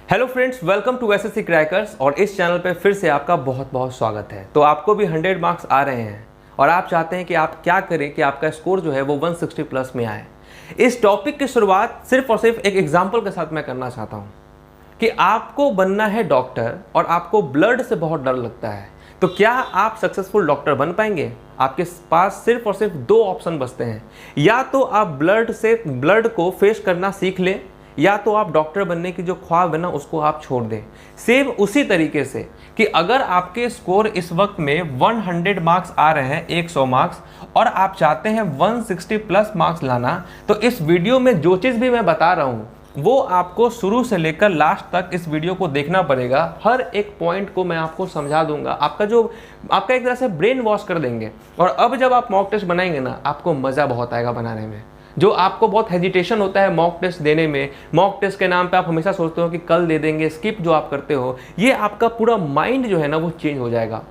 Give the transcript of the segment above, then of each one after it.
Hello friends, welcome to SSC crackers. और इस channel पे फिर से आपका बहुत बहुत स्वागत है। तो आपको भी 100 मार्क्स आ रहे हैं और आप चाहते हैं कि आप क्या करें कि आपका स्कोर जो है वो 160 प्लस में आए। इस टॉपिक की शुरुआत सिर्फ और सिर्फ एक एग्जाम्पल के साथ मैं करना चाहता हूँ कि आपको बनना है डॉक्टर और आपको ब्लड से बहुत डर लगता है। तो क्या आप सक्सेसफुल डॉक्टर बन पाएंगे? आपके पास सिर्फ और सिर्फ दो ऑप्शन बचते हैं। या तो आप ब्लड को फेस करना सीख लें, या तो आप डॉक्टर बनने की जो ख्वाब है ना उसको आप छोड़ दें। सेम उसी तरीके से कि अगर आपके स्कोर इस वक्त में 100 मार्क्स आ रहे हैं, 100 मार्क्स, और आप चाहते हैं 160 प्लस मार्क्स लाना, तो इस वीडियो में जो चीज़ भी मैं बता रहा हूँ वो आपको शुरू से लेकर लास्ट तक इस वीडियो को देखना पड़ेगा। हर एक पॉइंट को मैं आपको समझा दूंगा, आपका एक तरह से ब्रेन वॉश कर देंगे। और अब जब आप मॉक टेस्ट बनाएंगे ना, आपको मज़ा बहुत आएगा बनाने में। जो आपको बहुत हेजिटेशन होता है मॉक टेस्ट देने में, मॉक टेस्ट के नाम पे आप हमेशा सोचते हो कि कल दे देंगे, स्किप जो आप करते हो, ये आपका पूरा माइंड जो है ना वो चेंज हो जाएगा।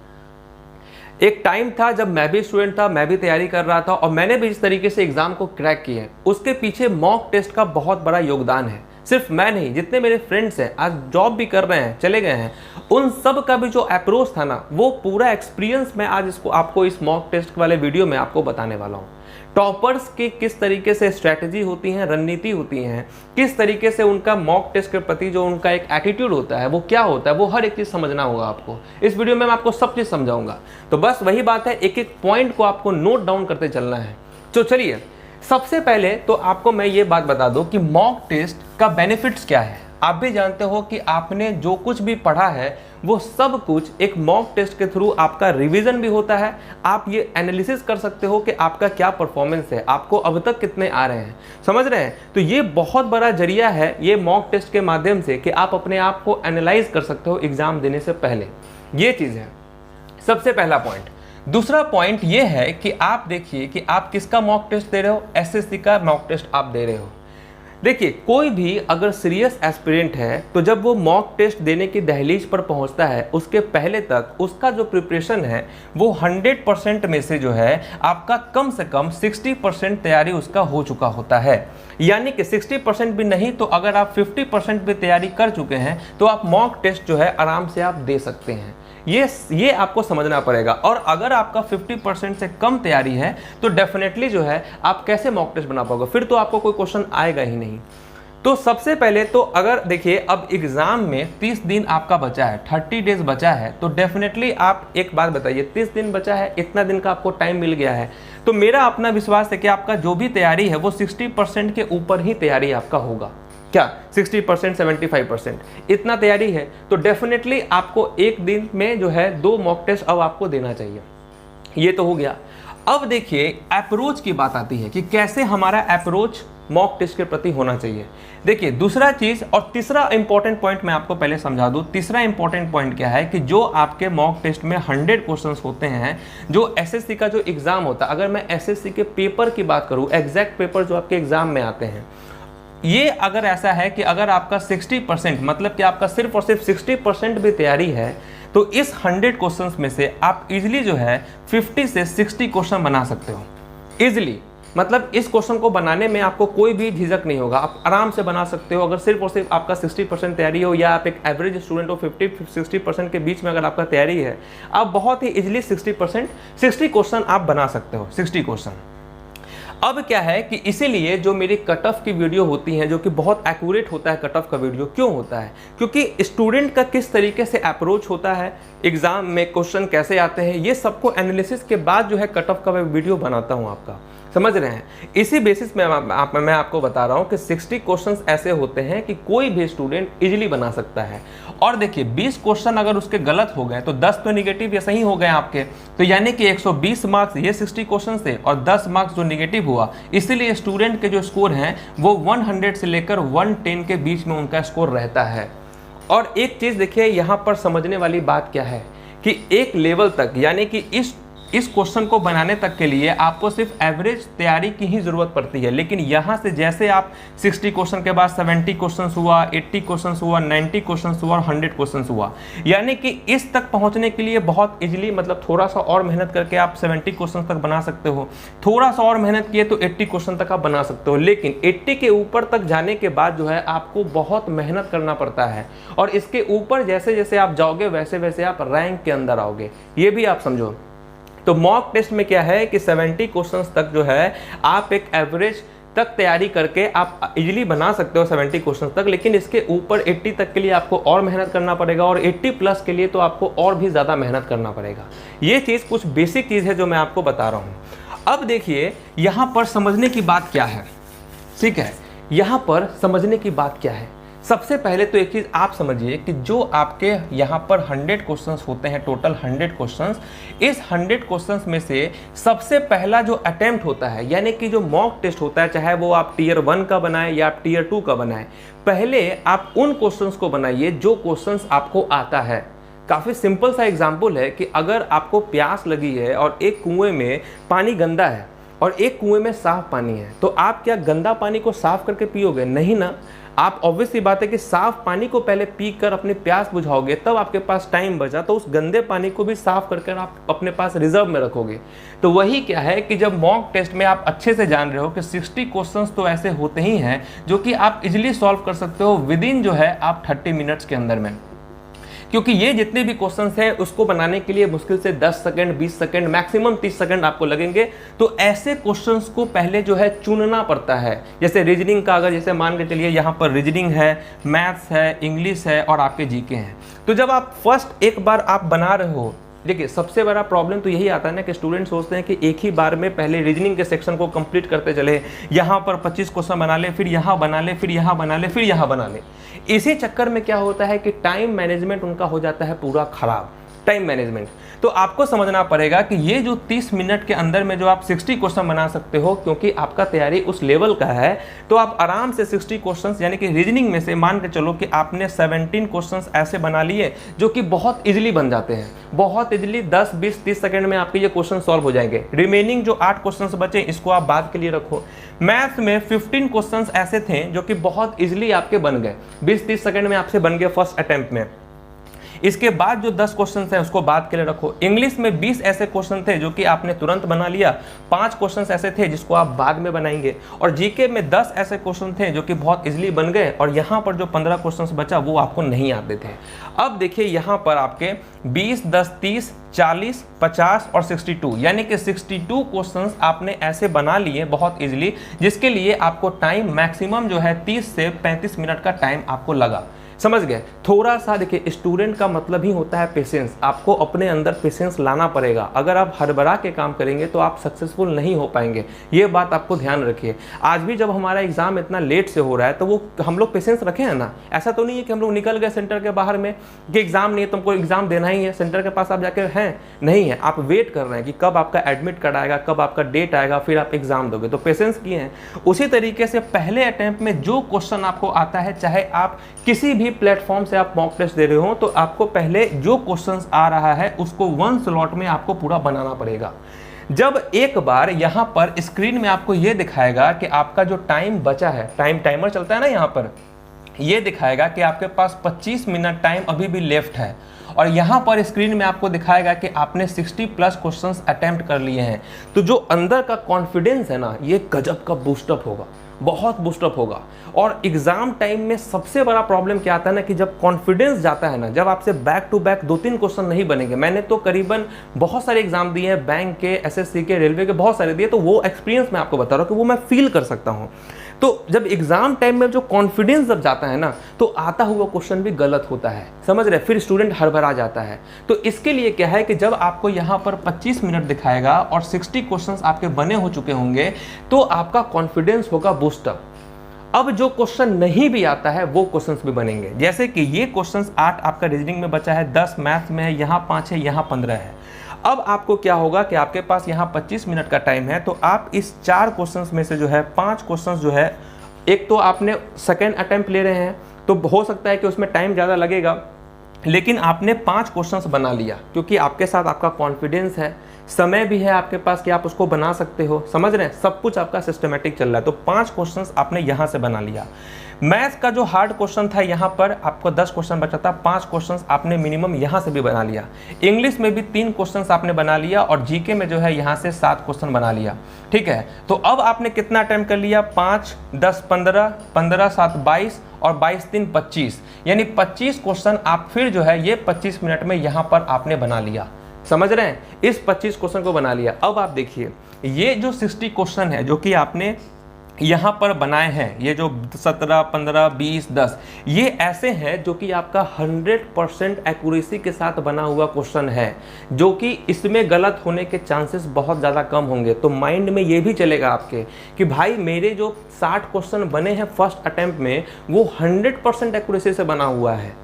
एक टाइम था जब मैं भी स्टूडेंट था, मैं भी तैयारी कर रहा था और मैंने भी इस तरीके से एग्जाम को क्रैक किया है। उसके पीछे मॉक टेस्ट का बहुत बड़ा योगदान है। सिर्फ मैं नहीं, जितने मेरे फ्रेंड्स हैं आज जॉब भी कर रहे हैं, चले गए हैं, उन सब का भी जो अप्रोच था ना, वो पूरा एक्सपीरियंस मैं आज आपको इस मॉक टेस्ट वाले वीडियो में आपको बताने वाला हूँ। टॉपर्स की किस तरीके से स्ट्रैटेजी होती है, रणनीति होती है, किस तरीके से उनका मॉक टेस्ट के प्रति जो उनका एक एटीट्यूड होता है वो क्या होता है, वो हर एक चीज़ समझना होगा आपको। इस वीडियो में मैं आपको सब चीज़ समझाऊंगा। तो बस वही बात है, एक एक पॉइंट को आपको नोट डाउन करते चलना है। तो चलिए, सबसे पहले तो आपको मैं ये बात बता दूं कि मॉक टेस्ट का बेनिफिट्स क्या है। आप भी जानते हो कि आपने जो कुछ भी पढ़ा है वो सब कुछ एक मॉक टेस्ट के थ्रू आपका रिवीजन भी होता है। आप ये एनालिसिस कर सकते हो कि आपका क्या परफॉर्मेंस है, आपको अब तक कितने आ रहे हैं, समझ रहे हैं। तो ये बहुत बड़ा जरिया है ये मॉक टेस्ट के माध्यम से कि आप अपने आप को एनालाइज कर सकते हो एग्जाम देने से पहले। ये चीज़ है सबसे पहला पॉइंट। दूसरा पॉइंट ये है कि आप देखिए कि आप किसका मॉक टेस्ट दे रहे हो। एसएससी का मॉक टेस्ट आप दे रहे हो। देखिए, कोई भी अगर सीरियस एस्पिरेंट है तो जब वो मॉक टेस्ट देने की दहलीज पर पहुंचता है, उसके पहले तक उसका जो प्रिपरेशन है वो 100% में से जो है आपका कम से कम 60% तैयारी उसका हो चुका होता है। यानी कि 60% भी नहीं तो अगर आप 50% भी तैयारी कर चुके हैं तो आप मॉक टेस्ट जो है आराम से आप दे सकते हैं। ये आपको समझना पड़ेगा। और अगर आपका 50% से कम तैयारी है तो डेफिनेटली जो है आप कैसे मॉक टेस्ट बना पाओगे, फिर तो आपको कोई क्वेश्चन आएगा ही नहीं। तो सबसे पहले तो अगर देखिए, अब एग्जाम में 30 दिन आपका बचा है, 30 डेज बचा है, तो डेफिनेटली आप एक बात बताइए, 30 दिन बचा है, इतना दिन का आपको टाइम मिल गया है, तो मेरा अपना विश्वास है कि आपका जो भी तैयारी है वो 60% के ऊपर ही तैयारी आपका होगा। क्या 60%, 75% इतना तैयारी है तो डेफिनेटली आपको एक दिन में जो है 2 मॉक टेस्ट अब आपको देना चाहिए। ये तो हो गया। अब देखिए, अप्रोच की बात आती है कि कैसे हमारा अप्रोच मॉक टेस्ट के प्रति होना चाहिए। देखिए, दूसरा चीज और तीसरा इंपॉर्टेंट पॉइंट मैं आपको पहले समझा दूं। तीसरा इंपॉर्टेंट पॉइंट क्या है कि जो आपके मॉक टेस्ट में 100 क्वेश्चंस होते हैं, जो एसएससी का जो एग्जाम होता है, अगर मैं एसएससी के पेपर की बात करूं, एग्जैक्ट पेपर जो आपके एग्जाम में आते हैं, ये अगर ऐसा है कि अगर आपका 60% मतलब कि आपका सिर्फ और सिर्फ 60% भी तैयारी है, तो इस 100 क्वेश्चंस में से आप इजीली जो है 50 से 60 क्वेश्चन बना सकते हो। इजीली मतलब इस क्वेश्चन को बनाने में आपको कोई भी झिझक नहीं होगा, आप आराम से बना सकते हो। अगर सिर्फ और सिर्फ आपका 60% तैयारी हो, या आप एक एवरेज स्टूडेंट हो, 50-60% के बीच में अगर आपका तैयारी है, आप बहुत ही इजीली 60 क्वेश्चन आप बना सकते हो, 60 क्वेश्चन। अब क्या है कि इसीलिए जो मेरी कट ऑफ की वीडियो होती हैं, जो कि बहुत एक्यूरेट होता है कट ऑफ का वीडियो, क्यों होता है? क्योंकि स्टूडेंट का किस तरीके से अप्रोच होता है, एग्जाम में क्वेश्चन कैसे आते हैं, ये सबको एनालिसिस के बाद जो है कट ऑफ का मैं वीडियो बनाता हूँ आपका, समझ रहे हैं। इसी बेसिस में मैं आपको बता रहा हूँ कि 60 क्वेश्चंस ऐसे होते हैं कि कोई भी स्टूडेंट इजीली बना सकता है। और देखिए, 20 क्वेश्चन अगर उसके गलत हो गए तो 10 तो निगेटिव या सही हो गए आपके, तो यानी कि 120 मार्क्स ये 60 क्वेश्चन थे और 10 मार्क्स जो निगेटिव हुआ। इसीलिए स्टूडेंट के जो स्कोर हैं वो 100 से लेकर 110 के बीच में उनका स्कोर रहता है। और एक चीज़ देखिए, यहाँ पर समझने वाली बात क्या है कि एक लेवल तक, यानी कि इस इस क्वेश्चन को बनाने तक के लिए आपको सिर्फ एवरेज तैयारी की ही जरूरत पड़ती है। लेकिन यहाँ से जैसे आप 60 क्वेश्चन के बाद 70 क्वेश्चन हुआ, 80 क्वेश्चन हुआ, 90 क्वेश्चन हुआ और 100 क्वेश्चन हुआ, यानी कि इस तक पहुँचने के लिए बहुत इजीली मतलब थोड़ा सा और मेहनत करके आप 70 क्वेश्चन तक बना सकते हो, थोड़ा सा और मेहनत किए तो 80 क्वेश्चन तक आप बना सकते हो। लेकिन 80 के ऊपर तक जाने के बाद जो है आपको बहुत मेहनत करना पड़ता है, और इसके ऊपर जैसे जैसे आप जाओगे वैसे वैसे आप रैंक के अंदर आओगे, ये भी आप समझो। तो मॉक टेस्ट में क्या है कि 70 क्वेश्चंस तक जो है आप एक एवरेज तक तैयारी करके आप इजीली बना सकते हो 70 क्वेश्चंस तक। लेकिन इसके ऊपर 80 तक के लिए आपको और मेहनत करना पड़ेगा, और 80 प्लस के लिए तो आपको और भी ज़्यादा मेहनत करना पड़ेगा। ये चीज़ कुछ बेसिक चीज़ है जो मैं आपको बता रहा हूँ। अब देखिए यहाँ पर समझने की बात क्या है, ठीक है, यहाँ पर समझने की बात क्या है। सबसे पहले तो एक चीज़ आप समझिए कि जो आपके यहाँ पर 100 क्वेश्चंस होते हैं, टोटल 100 क्वेश्चंस, इस 100 क्वेश्चंस में से सबसे पहला जो अटेम्प्ट होता है, यानी कि जो मॉक टेस्ट होता है, चाहे वो आप टीयर 1 का बनाए या आप टीयर 2 का बनाए, पहले आप उन क्वेश्चंस को बनाइए जो क्वेश्चंस आपको आता है। काफ़ी सिंपल सा एग्जाम्पल है कि अगर आपको प्यास लगी है और एक कुएं में पानी गंदा है और एक कुएं में साफ पानी है, तो आप क्या गंदा पानी को साफ करके पियोगे? नहीं ना। आप ऑब्वियस सी बात है कि साफ पानी को पहले पीकर अपनी प्यास बुझाओगे, तब आपके पास टाइम बचा तो उस गंदे पानी को भी साफ करके आप अपने पास रिजर्व में रखोगे। तो वही क्या है कि जब मॉक टेस्ट में आप अच्छे से जान रहे हो कि 60 क्वेश्चंस तो ऐसे होते ही हैं जो कि आप इजीली सॉल्व कर सकते हो विद इन जो है आप 30 मिनट्स के अंदर में, क्योंकि ये जितने भी क्वेश्चंस हैं उसको बनाने के लिए मुश्किल से 10 सेकंड, 20 सेकंड, मैक्सिमम 30 सेकंड आपको लगेंगे। तो ऐसे क्वेश्चंस को पहले जो है चुनना पड़ता है। जैसे रीजनिंग का, अगर जैसे मान के चलिए यहाँ पर रीजनिंग है, मैथ्स है, इंग्लिश है और आपके जीके हैं, तो जब आप फर्स्ट एक बार आप बना रहे हो, देखिए सबसे बड़ा प्रॉब्लम तो यही आता है ना कि स्टूडेंट सोचते हैं कि एक ही बार में पहले रीजनिंग के सेक्शन को कंप्लीट करते चले, यहाँ पर 25 क्वेश्चन बना ले, फिर यहाँ बना ले, फिर यहाँ बना ले, फिर यहाँ बना ले। इसी चक्कर में क्या होता है कि टाइम मैनेजमेंट उनका हो जाता है पूरा खराब, टाइम मैनेजमेंट। तो आपको समझना पड़ेगा कि ये जो 30 मिनट के अंदर में जो आप 60 क्वेश्चन बना सकते हो, क्योंकि आपका तैयारी उस लेवल का है, तो आप आराम से 60 क्वेश्चंस यानी कि रीजनिंग में से मान के चलो कि आपने 17 क्वेश्चंस ऐसे बना लिए जो कि बहुत इजीली बन जाते हैं, बहुत इजीली 10, 20, 30 सेकंड में आपके ये क्वेश्चन सॉल्व हो जाएंगे। रिमेनिंग जो 8 क्वेश्चंस बचे इसको आप बाद के लिए रखो। मैथ्स में 15 क्वेश्चंस ऐसे थे जो कि बहुत इजीली आपके बन गए, 20-30 सेकंड में आपसे बन गए फर्स्ट अटेम्प्ट में। इसके बाद जो 10 क्वेश्चन हैं उसको बाद के लिए रखो। इंग्लिश में 20 ऐसे क्वेश्चन थे जो कि आपने तुरंत बना लिया, 5 क्वेश्चन ऐसे थे जिसको आप बाद में बनाएंगे, और जीके में 10 ऐसे क्वेश्चन थे जो कि बहुत इजीली बन गए, और यहाँ पर जो 15 क्वेश्चन बचा वो आपको नहीं आते थे। अब देखिए यहाँ पर आपके 20, 10, 30, 40, 50 और 62, यानी कि 62 क्वेश्चंस आपने ऐसे बना लिए बहुत इजीली, जिसके लिए आपको टाइम मैक्सिमम जो है 30 से 35 मिनट का टाइम आपको लगा। समझ गए? थोड़ा सा देखिए, स्टूडेंट का मतलब ही होता है पेशेंस। आपको अपने अंदर पेशेंस लाना पड़ेगा। अगर आप हड़बड़ा के काम करेंगे तो आप सक्सेसफुल नहीं हो पाएंगे, ये बात आपको ध्यान रखिए। आज भी जब हमारा एग्जाम इतना लेट से हो रहा है तो वो हम लोग पेशेंस रखे हैं ना। ऐसा तो नहीं है कि हम लोग निकल गए सेंटर के बाहर में कि एग्जाम नहीं है, तुमको एग्जाम देना ही है, सेंटर के पास आप जाके हैं, नहीं है, आप वेट कर रहे हैं कि कब आपका एडमिट कार्ड आएगा, कब आपका डेट आएगा, फिर आप एग्जाम दोगे, तो पेशेंस किए हैं। उसी तरीके से पहले अटेम्प्ट में जो क्वेश्चन आपको आता है, चाहे आप किसी भी प्लेटफॉर्म से आप मॉक टेस्ट दे रहे हो, तो आपको पहले जो क्वेश्चंस आ रहा है उसको 1 स्लॉट में आपको पूरा बनाना पड़ेगा। जब एक बार यहाँ पर स्क्रीन में आपको ये दिखाएगा कि आपका जो टाइम बचा है, टाइमर चलता है ना, यहाँ पर ये दिखाएगा कि आपके पास 25 मिनट टाइम अभी भी लेफ्ट है, और यहाँ पर स्क्रीन में आपको दिखाएगा कि आपने 60 प्लस क्वेश्चंस अटेम्प्ट कर लिए हैं, तो जो अंदर का कॉन्फिडेंस है ना, ये गजब का बूस्टअप होगा, बहुत बूस्टअप होगा। और एग्जाम टाइम में सबसे बड़ा प्रॉब्लम क्या आता है ना, कि जब कॉन्फिडेंस जाता है ना, जब आपसे बैक टू बैक 2-3 क्वेश्चन नहीं बनेंगे। मैंने तो करीबन बहुत सारे एग्जाम दिए हैं, बैंक के, एसएससी के, रेलवे के, बहुत सारे दिए, तो वो एक्सपीरियंस मैं आपको बता रहा हूँ कि वो मैं फील कर सकता हूँ। तो जब एग्जाम टाइम में जो कॉन्फिडेंस जब जाता है ना, तो आता हुआ क्वेश्चन भी गलत होता है, समझ रहे, फिर स्टूडेंट हड़बड़ा जाता है। तो इसके लिए क्या है कि जब आपको यहाँ पर 25 मिनट दिखाएगा और 60 क्वेश्चंस आपके बने हो चुके होंगे, तो आपका कॉन्फिडेंस होगा बूस्टअप। अब जो क्वेश्चन नहीं भी आता है वो क्वेश्चंस भी बनेंगे, जैसे कि ये क्वेश्चंस 8 आपका रीजनिंग में बचा है, 10 मैथ्स में है, यहाँ 5 है, यहाँ 15 है। अब आपको क्या होगा कि आपके पास यहाँ 25 मिनट का टाइम है, तो आप इस 4 क्वेश्चंस में से जो है 5 क्वेश्चंस जो है, एक तो आपने सेकेंड अटेम्प्ट ले रहे हैं, तो हो सकता है कि उसमें टाइम ज़्यादा लगेगा, लेकिन आपने 5 क्वेश्चंस बना लिया क्योंकि आपके साथ आपका कॉन्फिडेंस है, समय भी है आपके पास कि आप उसको बना सकते हो, समझ रहे हैं, सब कुछ आपका सिस्टमेटिक चल रहा है। तो 5 क्वेश्चंस आपने यहाँ से बना लिया। मैथ्स का जो हार्ड क्वेश्चन था यहाँ पर आपको 10 क्वेश्चन बचा था, 5 क्वेश्चंस आपने मिनिमम यहाँ से भी बना लिया। इंग्लिश में भी 3 क्वेश्चंस आपने बना लिया और जीके में जो है यहाँ से 7 क्वेश्चन बना लिया। ठीक है, तो अब आपने कितना अटेम्प्ट कर लिया, 5, 10, 15, 15, 7, 22 और 22, 3, 25, यानी 25 क्वेश्चन आप फिर जो है ये 25 मिनट में यहाँ पर आपने बना लिया। समझ रहे हैं, इस 25 क्वेश्चन को बना लिया। अब आप देखिए ये जो 60 क्वेश्चन है जो कि आपने यहाँ पर बनाए हैं, ये जो 17, 15, 20, 10, ये ऐसे हैं जो कि आपका 100% एक्यूरेसी के साथ बना हुआ क्वेश्चन है, जो कि इसमें गलत होने के चांसेस बहुत ज़्यादा कम होंगे। तो माइंड में ये भी चलेगा आपके कि भाई मेरे जो 60 क्वेश्चन बने हैं फर्स्ट अटेम्प्ट में वो 100% एक्यूरेसी से बना हुआ है,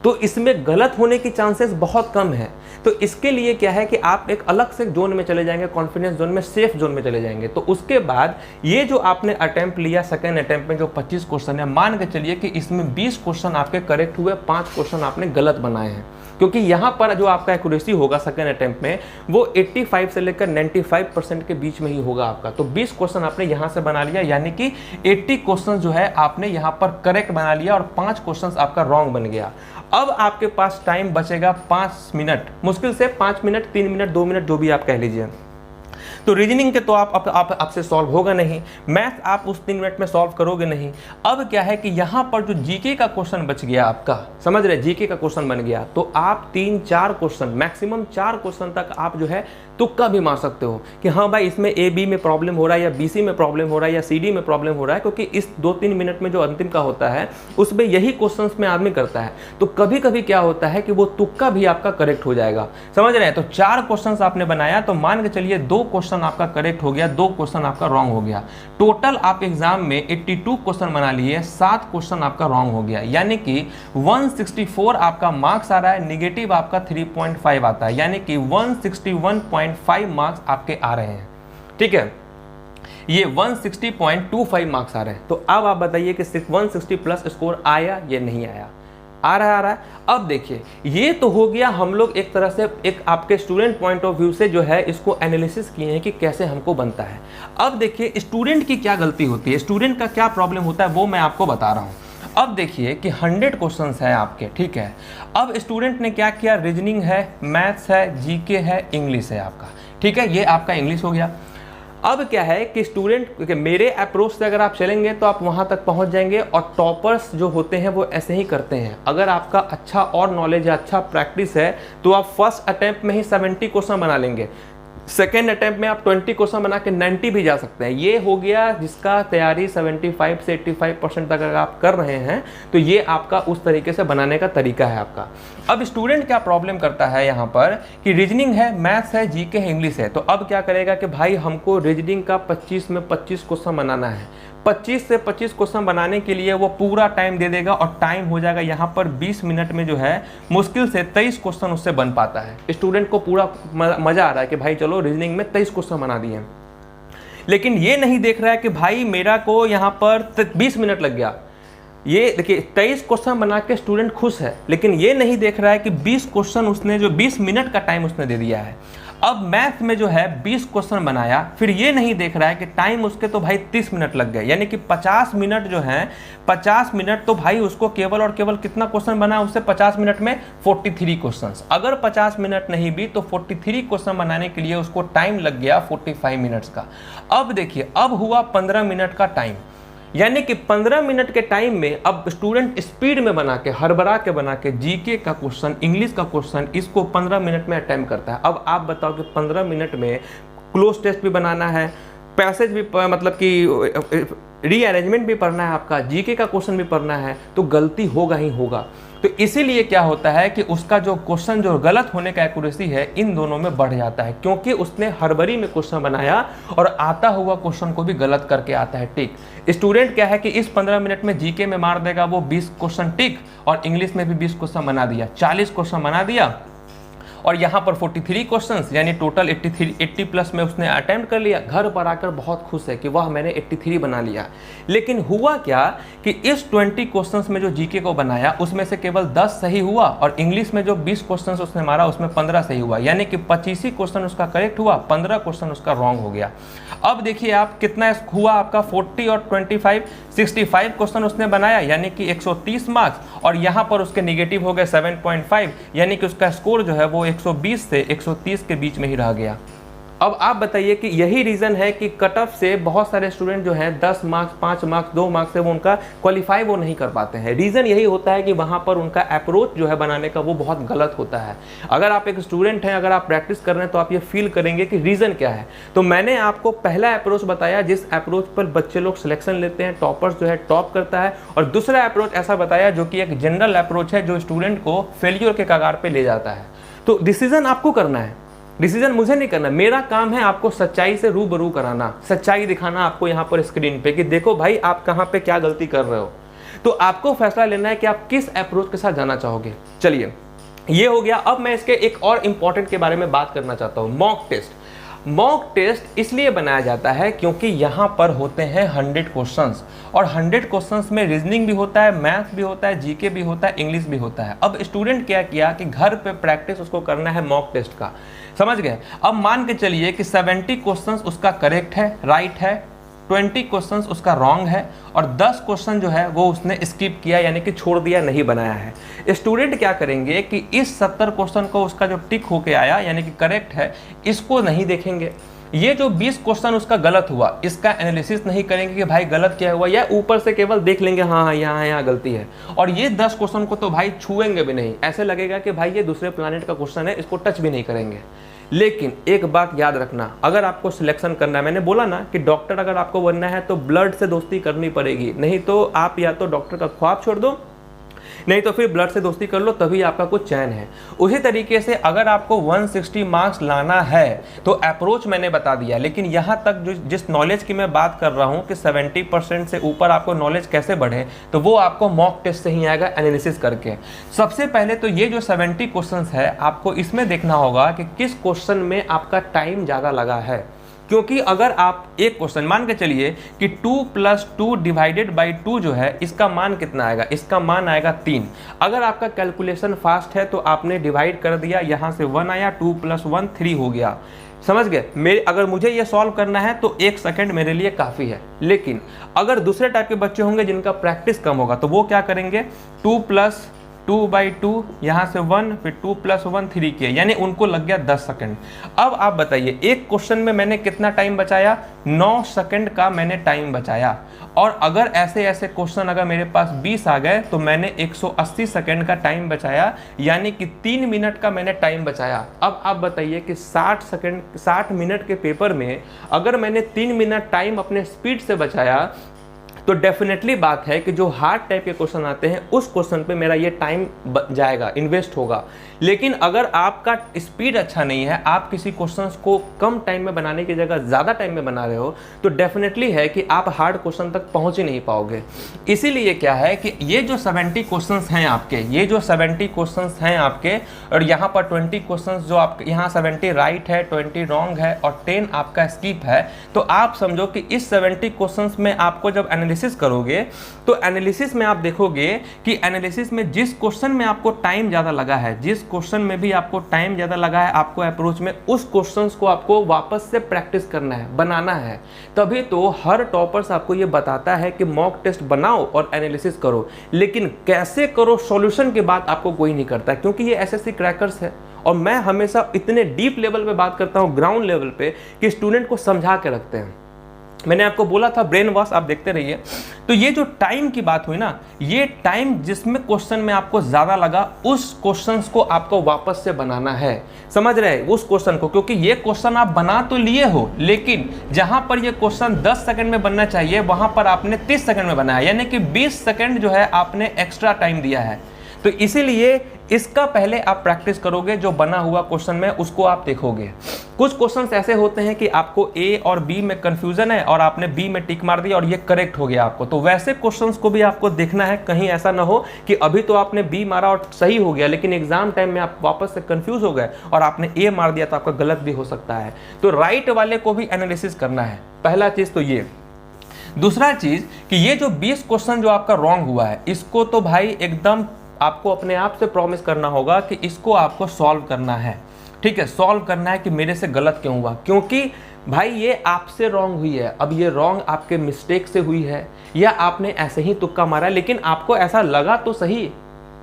तो इसमें गलत होने की चांसेस बहुत कम है। तो इसके लिए क्या है कि आप एक अलग से जोन में चले जाएंगे, कॉन्फिडेंस जोन में, सेफ जोन में चले जाएंगे। तो उसके बाद ये जो आपने अटेम्प्ट लिया सेकेंड अटेम्प्ट में जो 25 क्वेश्चन है, मान के चलिए कि इसमें 20 क्वेश्चन आपके करेक्ट हुए, 5 क्वेश्चन आपने गलत बनाए हैं, क्योंकि यहाँ पर जो आपका एक्यूरेसी होगा सेकेंड अटेम्प्ट में वो 85 से लेकर 95% के बीच में ही होगा आपका। तो 20 क्वेश्चन आपने यहाँ से बना लिया, यानी कि 80 क्वेश्चन जो है आपने यहाँ पर करेक्ट बना लिया और 5 क्वेश्चन आपका रॉन्ग बन गया। अब आपके पास टाइम बचेगा 5 मिनट, मुश्किल से 5 मिनट, 3 मिनट, 2 मिनट, जो भी आप कह लीजिए। तो रीजनिंग के तो आपसे सॉल्व होगा नहीं, मैथ आप उस 3 मिनट में सॉल्व करोगे नहीं। अब क्या है कि यहाँ पर जो जीके का क्वेश्चन बच गया आपका, समझ रहे, जीके का क्वेश्चन बन गया, तो आप 3-4 क्वेश्चन, मैक्सिमम 4 क्वेश्चन तक आप जो है तुक्का भी मार सकते हो कि हाँ भाई इसमें ए बी में प्रॉब्लम हो रहा है या बीसी में प्रॉब्लम हो रहा है या सीडी में प्रॉब्लम हो रहा है, क्योंकि इस 2-3 मिनट में जो अंतिम का होता है उसमें यही क्वेश्चंस में आदमी करता है। तो कभी कभी क्या होता है कि वो तुक्का भी आपका करेक्ट हो जाएगा, समझ रहे हैं। तो 4 क्वेश्चंस आपने बनाया, तो मान के चलिए 2 क्वेश्चन आपका करेक्ट हो गया, 2 क्वेश्चन आपका रॉन्ग हो गया। टोटल आप एग्जाम में 82 क्वेश्चन बना लिए, 7 क्वेश्चन आपका रॉन्ग हो गया, यानी कि 164 आपका मार्क्स आ रहा है, निगेटिव आपका 3.5 आता है, यानी कि 161.5 मार्क्स आपके आ रहे हैं। ठीक है, ये 160.25 मार्क्स आ रहे हैं। तो अब आप बताइए कि 160 प्लस स्कोर आया या नहीं आया? आ रहा है। अब देखिए ये तो हो गया, हम लोग एक तरह से एक आपके स्टूडेंट पॉइंट ऑफ व्यू से जो है इसको एनालिसिस किए हैं कि कैसे हमको बनता है। अब देखिए स्टूडेंट की क्या गलती होती है, स्टूडेंट का क्या प्रॉब्लम होता है, वो मैं आपको बता रहा हूँ। अब देखिए कि 100 क्वेश्चंस है आपके, ठीक है। अब स्टूडेंट ने क्या किया, रीजनिंग है, मैथ्स है, जीके है, इंग्लिश है आपका, ठीक है, ये आपका इंग्लिश हो गया। अब क्या है कि स्टूडेंट, मेरे अप्रोच से अगर आप चलेंगे तो आप वहां तक पहुंच जाएंगे, और टॉपर्स जो होते हैं वो ऐसे ही करते हैं। अगर आपका अच्छा और नॉलेज है, अच्छा प्रैक्टिस है, तो आप फर्स्ट अटेम्प्ट में ही 70 क्वेश्चन बना लेंगे, सेकेंड अटेम्प्ट में आप 20 क्वेश्चन बना के 90 भी जा सकते हैं। ये हो गया जिसका तैयारी 75 से 85% तक अगर आप कर रहे हैं, तो ये आपका उस तरीके से बनाने का तरीका है आपका। अब स्टूडेंट क्या प्रॉब्लम करता है यहाँ पर कि रीजनिंग है, मैथ्स है, जीके है, इंग्लिश है, तो अब क्या करेगा कि भाई हमको रीजनिंग का 25 में 25 क्वेश्चन बनाना है। 25 से 25 क्वेश्चन बनाने के लिए वो पूरा टाइम दे देगा, और टाइम हो जाएगा यहाँ पर 20 मिनट में जो है मुश्किल से 23 क्वेश्चन उससे बन पाता है। स्टूडेंट को पूरा मजा आ रहा है कि भाई चलो रीजनिंग में 23 क्वेश्चन बना दिए, लेकिन ये नहीं देख रहा है कि भाई मेरा को यहाँ पर 20 मिनट लग गया। ये देखिए 23 क्वेश्चन बना के स्टूडेंट खुश है, लेकिन ये नहीं देख रहा है कि 20 क्वेश्चन उसने जो 20 मिनट का टाइम उसने दे दिया है। अब मैथ में जो है 20 क्वेश्चन बनाया, फिर ये नहीं देख रहा है कि टाइम उसके तो भाई 30 मिनट लग गए, यानी कि 50 मिनट जो है 50 मिनट तो भाई उसको केवल और केवल कितना क्वेश्चन बना उससे 50 मिनट में 43 क्वेश्चंस। अगर 50 मिनट नहीं भी तो 43 क्वेश्चन बनाने के लिए उसको टाइम लग गया 45 मिनट्स का। अब देखिए अब हुआ 15 मिनट का टाइम, यानी कि 15 मिनट के टाइम में अब स्टूडेंट स्पीड में बना के, हड़बड़ा के बना के जीके का क्वेश्चन, इंग्लिश का क्वेश्चन, इसको 15 मिनट में अटेम्प्ट करता है। अब आप बताओ कि 15 मिनट में क्लोज टेस्ट भी बनाना है, पैसेज भी मतलब कि रीअरेंजमेंट भी पढ़ना है, आपका जीके का क्वेश्चन भी पढ़ना है, तो गलती होगा ही होगा। तो इसीलिए क्या होता है कि उसका जो क्वेश्चन जो गलत होने का एक्यूरेसी है इन दोनों में बढ़ जाता है, क्योंकि उसने हड़बड़ी में क्वेश्चन बनाया और आता हुआ क्वेश्चन को भी गलत करके आता है टिक। स्टूडेंट क्या है कि इस 15 मिनट में जीके में मार देगा वो 20 क्वेश्चन टिक, और इंग्लिश में भी 20 क्वेश्चन बना दिया, 40 क्वेश्चन बना दिया, और यहाँ पर 43 क्वेश्चंस यानी टोटल 80 प्लस में उसने अटेम्प्ट कर लिया। घर पर आकर बहुत खुश है कि वाह मैंने 83 बना लिया। लेकिन हुआ क्या कि इस 20 क्वेश्चंस में जो जीके को बनाया उसमें से केवल 10 सही हुआ और इंग्लिश में जो 20 क्वेश्चंस उसने मारा उसमें 15 सही हुआ, यानी कि 25 ही क्वेश्चन उसका करेक्ट हुआ, 15 क्वेश्चन उसका रॉन्ग हो गया। अब देखिए आप कितना हुआ आपका 40 और 25 65 क्वेश्चन उसने बनाया यानी कि 130 मार्क्स और यहाँ पर उसके निगेटिव हो गए 7.5 यानी कि उसका स्कोर जो है वो 120 से 130 के बीच में ही रह गया। अब आप बताइए कि यही रीज़न है कि कट ऑफ से बहुत सारे स्टूडेंट जो हैं 10 मार्क्स 5 मार्क्स 2 मार्क्स से वो उनका क्वालिफाई वो नहीं कर पाते हैं। रीज़न यही होता है कि वहाँ पर उनका अप्रोच जो है बनाने का वो बहुत गलत होता है। अगर आप एक स्टूडेंट हैं, अगर आप प्रैक्टिस कर रहे हैं तो आप ये फील करेंगे कि रीज़न क्या है। तो मैंने आपको पहला अप्रोच बताया जिस अप्रोच पर बच्चे लोग सिलेक्शन लेते हैं, टॉपर्स जो है टॉप करता है, और दूसरा अप्रोच ऐसा बताया जो कि एक जनरल अप्रोच है जो स्टूडेंट को फेलियर के कगार पर ले जाता है। तो डिसीजन आपको करना है, डिसीजन मुझे नहीं करना। मेरा काम है आपको सच्चाई से रूबरू कराना, सच्चाई दिखाना आपको यहाँ पर स्क्रीन पे कि देखो भाई आप कहाँ पे क्या गलती कर रहे हो। तो आपको फैसला लेना है कि आप किस अप्रोच के साथ जाना चाहोगे। चलिए ये हो गया। अब मैं इसके एक और इंपॉर्टेंट के बारे में बात करना चाहता हूँ, मॉक टेस्ट। मॉक टेस्ट इसलिए बनाया जाता है क्योंकि यहाँ पर होते हैं 100 क्वेश्चंस और 100 क्वेश्चंस में रीजनिंग भी होता है, मैथ्स भी होता है, जीके भी होता है, इंग्लिश भी होता है। अब स्टूडेंट क्या किया कि घर पे प्रैक्टिस उसको करना है मॉक टेस्ट का, समझ गए। अब मान के चलिए कि 70 क्वेश्चंस उसका करेक्ट है, राइट है, 20 क्वेश्चंस उसका रॉन्ग है और 10 क्वेश्चन जो है वो उसने स्किप किया यानी कि छोड़ दिया, नहीं बनाया है। स्टूडेंट क्या करेंगे कि इस 70 क्वेश्चन को उसका जो टिक होके आया यानी कि करेक्ट है इसको नहीं देखेंगे। ये जो 20 क्वेश्चन उसका गलत हुआ इसका एनालिसिस नहीं करेंगे कि भाई गलत क्या हुआ, या ऊपर से केवल देख लेंगे हाँ यहाँ गलती है। और ये 10 क्वेश्चन को तो भाई छुएंगे भी नहीं, ऐसे लगेगा कि भाई ये दूसरे प्लैनेट का क्वेश्चन है, इसको टच भी नहीं करेंगे। लेकिन एक बात याद रखना, अगर आपको सिलेक्शन करना है, मैंने बोला ना कि डॉक्टर अगर आपको बनना है तो ब्लड से दोस्ती करनी पड़ेगी, नहीं तो आप या तो डॉक्टर का ख्वाब छोड़ दो नहीं तो फिर ब्लड से दोस्ती कर लो, तभी आपका कुछ चैन है। उसी तरीके से अगर आपको 160 मार्क्स लाना है तो अप्रोच मैंने बता दिया, लेकिन यहाँ तक जिस नॉलेज की मैं बात कर रहा हूँ कि 70% से ऊपर आपको नॉलेज कैसे बढ़े, तो वो आपको मॉक टेस्ट से ही आएगा, एनालिसिस करके। सबसे पहले तो ये जो 70 क्वेश्चन है आपको इसमें देखना होगा कि किस क्वेश्चन में आपका टाइम ज़्यादा लगा है। क्योंकि अगर आप एक क्वेश्चन मान के चलिए कि 2 + 2 डिवाइडेड बाई 2 जो है इसका मान कितना आएगा, इसका मान आएगा 3। अगर आपका कैलकुलेशन फास्ट है तो आपने डिवाइड कर दिया, यहाँ से 1 आया, 2 + 1 3 हो गया, समझ गए। अगर मुझे ये सॉल्व करना है तो 1 सेकंड मेरे लिए काफ़ी है। लेकिन अगर दूसरे टाइप के बच्चे होंगे जिनका प्रैक्टिस कम होगा तो वो क्या करेंगे, 2 + 2/2 यहाँ से 1 फिर 2 + 1 3 किए, यानी उनको लग गया 10 सेकंड। अब आप बताइए एक क्वेश्चन में मैंने कितना टाइम बचाया, 9 सेकंड का मैंने टाइम बचाया। और अगर ऐसे ऐसे क्वेश्चन अगर मेरे पास 20 आ गए तो मैंने 180 सेकंड का टाइम बचाया, यानी कि 3 मिनट का मैंने टाइम बचाया। अब आप बताइए कि 60 मिनट के पेपर में अगर मैंने 3 मिनट टाइम अपने स्पीड से बचाया तो डेफिनेटली बात है कि जो हार्ड टाइप के क्वेश्चन आते हैं उस क्वेश्चन पे मेरा ये टाइम जाएगा, इन्वेस्ट होगा। लेकिन अगर आपका स्पीड अच्छा नहीं है, आप किसी क्वेश्चंस को कम टाइम में बनाने की जगह ज़्यादा टाइम में बना रहे हो, तो डेफिनेटली है कि आप हार्ड क्वेश्चन तक पहुंच ही नहीं पाओगे। इसीलिए क्या है कि ये जो 70 क्वेश्चंस हैं आपके, ये जो 70 क्वेश्चंस हैं आपके, और यहाँ पर 20 क्वेश्चंस जो आपके यहाँ 70 राइट है, 20 रॉन्ग है और 10 आपका स्किप है, तो आप समझो कि इस 70 क्वेश्चंस में आपको जब एनालिसिस करोगे तो एनालिसिस में आप देखोगे कि एनालिसिस में जिस क्वेश्चन में आपको टाइम ज़्यादा लगा है, जिस क्वेश्चन में भी आपको टाइम ज़्यादा लगा है आपको अप्रोच में, उस क्वेश्चंस को आपको वापस से प्रैक्टिस करना है, बनाना है। तभी तो हर टॉपर्स आपको ये बताता है कि मॉक टेस्ट बनाओ और एनालिसिस करो, लेकिन कैसे करो सॉल्यूशन की बात आपको कोई नहीं करता, क्योंकि ये एसएससी क्रैकर्स है। और मैं हमेशा इतने डीप लेवल पे बात करता हूँ, ग्राउंड लेवल पे, कि स्टूडेंट को समझा के रखते हैं। मैंने आपको बोला था ब्रेन वॉश, आप देखते रहिए। तो ये जो टाइम की बात हुई ना, ये टाइम जिसमें क्वेश्चन में आपको ज़्यादा लगा, उस क्वेश्चंस को आपको वापस से बनाना है, समझ रहे हैं, उस क्वेश्चन को। क्योंकि ये क्वेश्चन आप बना तो लिए हो, लेकिन जहां पर ये क्वेश्चन 10 सेकंड में बनना चाहिए वहां पर आपने 30 सेकंड में बनाया, यानी कि 20 सेकंड जो है आपने एक्स्ट्रा टाइम दिया है। तो इसीलिए इसका पहले आप प्रैक्टिस करोगे, जो बना हुआ क्वेश्चन में उसको आप देखोगे। कुछ क्वेश्चंस ऐसे होते हैं कि आपको ए और बी में कंफ्यूजन है और आपने बी में टिक मार दिया और ये करेक्ट हो गया आपको, तो वैसे क्वेश्चंस को भी आपको देखना है। कहीं ऐसा ना हो कि अभी तो आपने बी मारा और सही हो गया, लेकिन एग्जाम टाइम में आप वापस से कंफ्यूज हो गए और आपने ए मार दिया, तो आपका गलत भी हो सकता है। तो राइट वाले को भी एनालिसिस करना है, पहला चीज तो ये। दूसरा चीज कि ये जो 20 क्वेश्चन जो आपका रॉन्ग हुआ है, इसको तो भाई एकदम आपको अपने आप से प्रॉमिस करना होगा कि इसको आपको सॉल्व करना है। ठीक है, सॉल्व करना है कि मेरे से गलत क्यों हुआ, क्योंकि भाई ये आपसे रॉन्ग हुई है। अब ये रॉन्ग आपके मिस्टेक से हुई है या आपने ऐसे ही तुक्का मारा, लेकिन आपको ऐसा लगा तो सही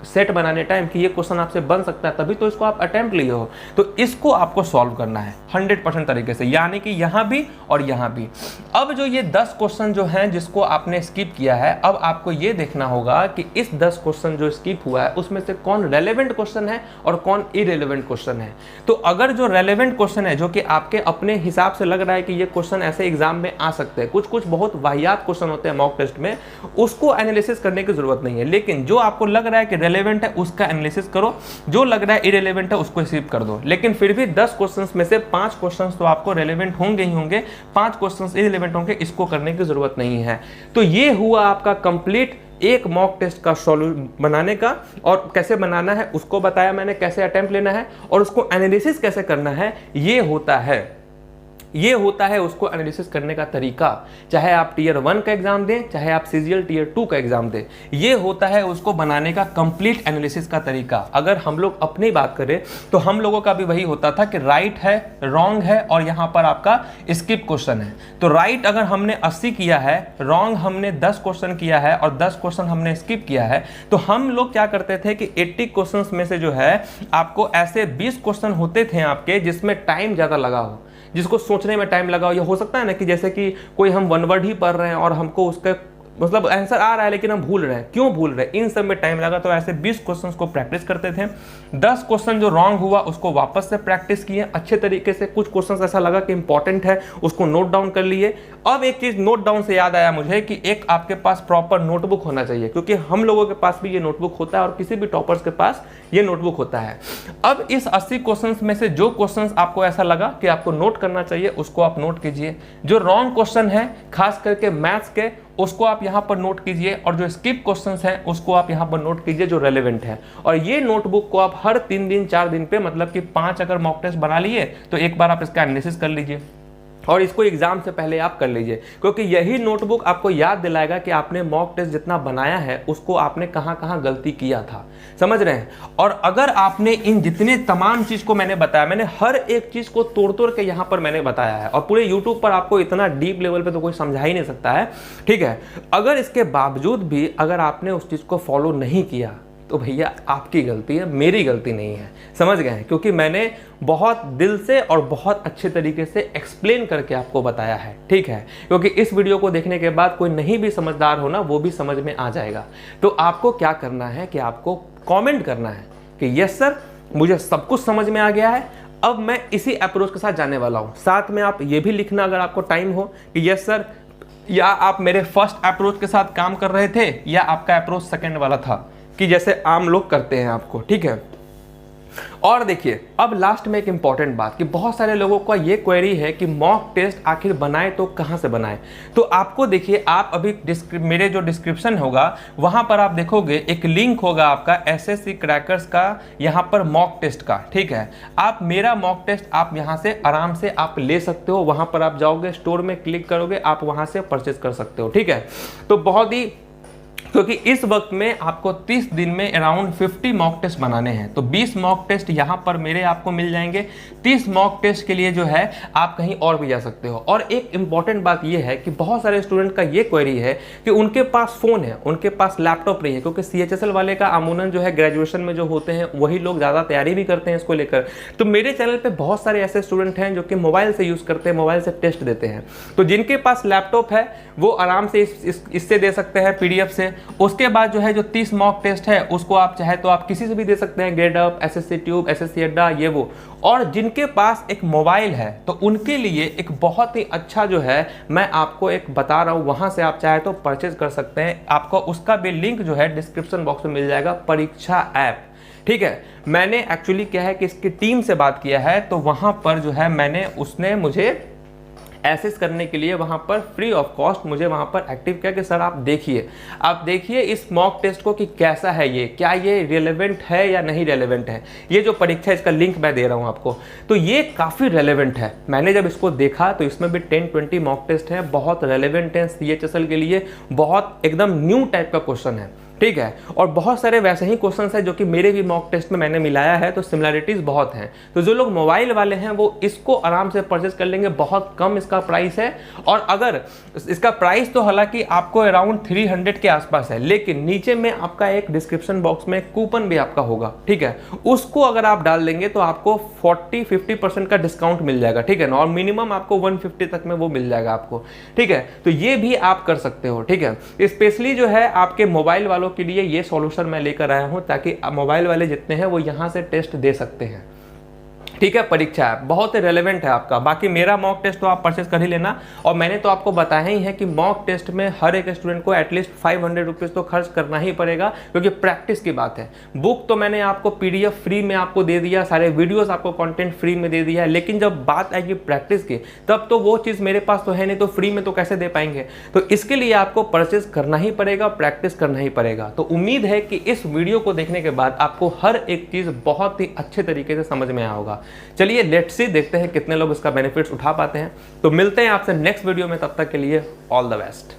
सेट बनाने टाइम कि ये क्वेश्चन आपसे बन सकता है, तभी तो इसको आप अटेम्प्ट लिए हो। तो इसको आपको सॉल्व करना है 100% तरीके से, यानी कि यहां भी और यहां भी। अब जो ये 10 क्वेश्चन जो हैं जिसको आपने स्किप किया है, अब आपको ये देखना होगा कि इस 10 क्वेश्चन जो स्किप हुआ है उसमें से कौन रेलेवेंट क्वेश्चन है और कौन इरेलेवेंट क्वेश्चन है। तो अगर जो रेलेवेंट क्वेश्चन है, जो कि आपके अपने हिसाब से लग रहा है कि ये क्वेश्चन ऐसे एग्जाम में आ सकते हैं, कुछ बहुत वाहियात क्वेश्चन होते हैं मॉक टेस्ट में, उसको एनालिसिस करने की जरूरत नहीं है। लेकिन जो आपको लग रहा है कि रेलेवेंट है उसका एनालिसिस करो, जो लग रहा है इरेलेवेंट है उसको स्किप कर दो। लेकिन फिर भी 10 क्वेश्चंस में से 5 क्वेश्चंस तो आपको रेलेवेंट होंगे ही होंगे, 5 क्वेश्चंस इरेलेवेंट होंगे, इसको करने की जरूरत नहीं है। तो ये हुआ आपका कंप्लीट एक मॉक टेस्ट का सॉल्यूशन बनाने का, और कैसे बनाना है उसको बताया मैंने, कैसे अटेम्प्ट लेना है और उसको एनालिसिस कैसे करना है, ये होता है उसको एनालिसिस करने का तरीका। चाहे आप टीयर 1 का एग्जाम दें, चाहे आप सीजीएल टीयर 2 का एग्जाम दें, ये होता है उसको बनाने का कंप्लीट एनालिसिस का तरीका। अगर हम लोग अपनी बात करें तो हम लोगों का भी वही होता था कि राइट है, रॉन्ग है और यहां पर आपका स्किप क्वेश्चन है। तो राइट अगर हमने 80 किया है, रॉन्ग हमने 10 क्वेश्चन किया है और 10 क्वेश्चन हमने स्किप किया है, तो हम लोग क्या करते थे कि 80 क्वेश्चन में से जो है आपको ऐसे 20 क्वेश्चन होते थे आपके जिसमें टाइम ज्यादा लगा हो, जिसको सोचने में टाइम लगा हो। ये हो सकता है ना कि जैसे कि कोई हम 1 वर्ड ही पढ़ रहे हैं और हमको उसका मतलब आंसर आ रहा है लेकिन हम भूल रहे हैं, क्यों भूल रहे हैं, इन सब में टाइम लगा। तो ऐसे 20 क्वेश्चंस को प्रैक्टिस करते थे। 10 क्वेश्चन जो रॉन्ग हुआ उसको वापस से प्रैक्टिस किए अच्छे तरीके से। कुछ क्वेश्चंस ऐसा लगा कि इंपॉर्टेंट है, उसको नोट डाउन कर लिए। अब एक चीज नोट डाउन से याद आया मुझे कि एक आपके पास प्रॉपर नोटबुक होना चाहिए, क्योंकि हम लोगों के पास भी ये नोटबुक होता है और किसी भी टॉपर्स के पास ये नोटबुक होता है। अब इस 80 क्वेश्चंस में से जो क्वेश्चंस आपको ऐसा लगा कि आपको नोट करना चाहिए, उसको आप नोट कीजिए। जो रॉन्ग क्वेश्चन है खास करके मैथ्स के, उसको आप यहां पर नोट कीजिए, और जो स्किप क्वेश्चंस हैं उसको आप यहां पर नोट कीजिए जो रेलेवेंट है। और ये नोटबुक को आप हर 3 दिन 4 दिन पे, मतलब कि 5 अगर मॉक टेस्ट बना लिए तो एक बार आप इसका एनालिसिस कर लीजिए और इसको एग्जाम से पहले आप कर लीजिए, क्योंकि यही नोटबुक आपको याद दिलाएगा कि आपने मॉक टेस्ट जितना बनाया है उसको आपने कहां कहां गलती किया था। समझ रहे हैं। और अगर आपने इन जितने तमाम चीज को मैंने बताया, मैंने हर एक चीज को तोड़ तोड़ के यहां पर मैंने बताया है, और पूरे यूट्यूब पर आपको इतना डीप लेवल पे तो कोई समझा ही नहीं सकता है। ठीक है, अगर इसके बावजूद भी अगर आपने उस चीज को फॉलो नहीं किया तो भैया आपकी गलती है, मेरी गलती नहीं है। समझ गए हैं, क्योंकि मैंने बहुत दिल से और बहुत अच्छे तरीके से एक्सप्लेन करके आपको बताया है। ठीक है, क्योंकि इस वीडियो को देखने के बाद कोई नहीं भी समझदार होना, वो भी समझ में आ जाएगा। तो आपको क्या करना है कि आपको कमेंट करना है कि यस सर, मुझे सब कुछ समझ में आ गया है, अब मैं इसी अप्रोच के साथ जाने वाला हूं। साथ में आप ये भी लिखना अगर आपको टाइम हो कि यस सर, या आप मेरे फर्स्ट अप्रोच के साथ काम कर रहे थे या आपका अप्रोच सेकेंड वाला था, कि जैसे आम लोग करते हैं आपको। ठीक है, और देखिए अब लास्ट में एक इंपॉर्टेंट बात कि बहुत सारे लोगों का ये क्वेरी है कि मॉक टेस्ट आखिर बनाए तो कहां से बनाए। तो आपको देखिए, आप अभी मेरे जो डिस्क्रिप्शन होगा वहां पर आप देखोगे एक लिंक होगा आपका एसएससी क्रैकर्स का, यहां पर मॉक टेस्ट का। ठीक है, आप मेरा मॉक टेस्ट आप यहां से आराम से आप ले सकते हो। वहां पर आप जाओगे, स्टोर में क्लिक करोगे, आप वहां से परचेज कर सकते हो। ठीक है, तो बहुत ही, क्योंकि इस वक्त में आपको 30 दिन में अराउंड 50 मॉक टेस्ट बनाने हैं, तो 20 मॉक टेस्ट यहां पर मेरे आपको मिल जाएंगे। 30 मॉक टेस्ट के लिए जो है आप कहीं और भी जा सकते हो। और एक इंपॉर्टेंट बात यह है कि बहुत सारे स्टूडेंट का ये क्वेरी है कि उनके पास फोन है, उनके पास लैपटॉप नहीं है, क्योंकि सीएचएसएल वाले का अमूमन जो है ग्रेजुएशन में जो होते हैं वही लोग ज्यादा तैयारी भी करते हैं इसको लेकर। तो मेरे चैनल पे बहुत सारे ऐसे स्टूडेंट हैं जो कि मोबाइल से यूज करते हैं, मोबाइल से टेस्ट देते हैं। तो जिनके पास लैपटॉप है वो आराम से इससे दे सकते हैं, पीडीएफ से। उसके बाद जो है जो 30 मॉक टेस्ट है उसको आप चाहे तो आप किसी से भी दे सकते हैं, grade up, SSC tube, SSC अड्डा, ये वो। और जिनके पास एक मोबाइल है तो उनके लिए एक बहुत ही अच्छा जो है मैं आपको एक बता रहा हूँ, वहां से आप चाहे तो परचेज कर सकते हैं। आपको उसका भी लिंक जो है डिस्क्रिप्शन बॉक्स में मिल जाएगा, परीक्षा ऐप। ठीक है, मैंने एक्चुअली क्या है कि इसकी टीम से बात किया है, तो वहां पर जो है उसने मुझे एसेस करने के लिए वहां पर फ्री ऑफ कॉस्ट मुझे वहां पर एक्टिव किया कि सर आप देखिए इस मॉक टेस्ट को कि कैसा है, ये क्या ये रिलेवेंट है या नहीं रिलेवेंट है। ये जो परीक्षा, इसका लिंक मैं दे रहा हूं आपको, तो ये काफ़ी रेलेवेंट है। मैंने जब इसको देखा तो इसमें भी 10-20 मॉक टेस्ट है, बहुत रेलेवेंट है CHSL के लिए, बहुत एकदम न्यू टाइप का क्वेश्चन है। ठीक है, और बहुत सारे वैसे ही क्वेश्चंस हैं जो कि मेरे भी मॉक टेस्ट में मैंने मिलाया है, तो सिमिलरिटीज बहुत हैं। तो जो लोग मोबाइल वाले हैं वो इसको आराम से परचेज कर लेंगे, बहुत कम इसका प्राइस है। और अगर इसका प्राइस तो हालांकि आपको अराउंड 300 के आसपास है, लेकिन नीचे में आपका एक डिस्क्रिप्शन बॉक्स में कूपन भी आपका होगा। ठीक है, उसको अगर आप डाल देंगे तो आपको 40-50% का डिस्काउंट मिल जाएगा। ठीक है ना, और मिनिमम आपको 150 तक में वो मिल जाएगा आपको। ठीक है, तो ये भी आप कर सकते हो। ठीक है, स्पेशली जो है आपके मोबाइल वालों के लिए ये सॉल्यूशन मैं लेकर आया हूं, ताकि मोबाइल वाले जितने हैं वो यहां से टेस्ट दे सकते हैं। ठीक है, परीक्षा ऐप बहुत ही रेलेवेंट है आपका। बाकी मेरा मॉक टेस्ट तो आप परचेस कर ही लेना, और मैंने तो आपको बताया ही है कि मॉक टेस्ट में हर एक स्टूडेंट को एटलीस्ट 500 रुपीज़ तो खर्च करना ही पड़ेगा, क्योंकि प्रैक्टिस की बात है। बुक तो मैंने आपको PDF फ्री में आपको दे दिया, सारे वीडियोस आपको कंटेंट फ्री में दे दिया है, लेकिन जब बात आएगी प्रैक्टिस की तब तो वो चीज़ मेरे पास तो है नहीं, तो फ्री में तो कैसे दे पाएंगे। तो इसके लिए आपको परचेस करना ही पड़ेगा, प्रैक्टिस करना ही पड़ेगा। तो उम्मीद है कि इस वीडियो को देखने के बाद आपको हर एक चीज़ बहुत ही अच्छे तरीके से समझ में आया होगा। चलिए लेट्स सी, देखते हैं कितने लोग इसका बेनिफिट्स उठा पाते हैं। तो मिलते हैं आपसे नेक्स्ट वीडियो में, तब तक के लिए ऑल द बेस्ट।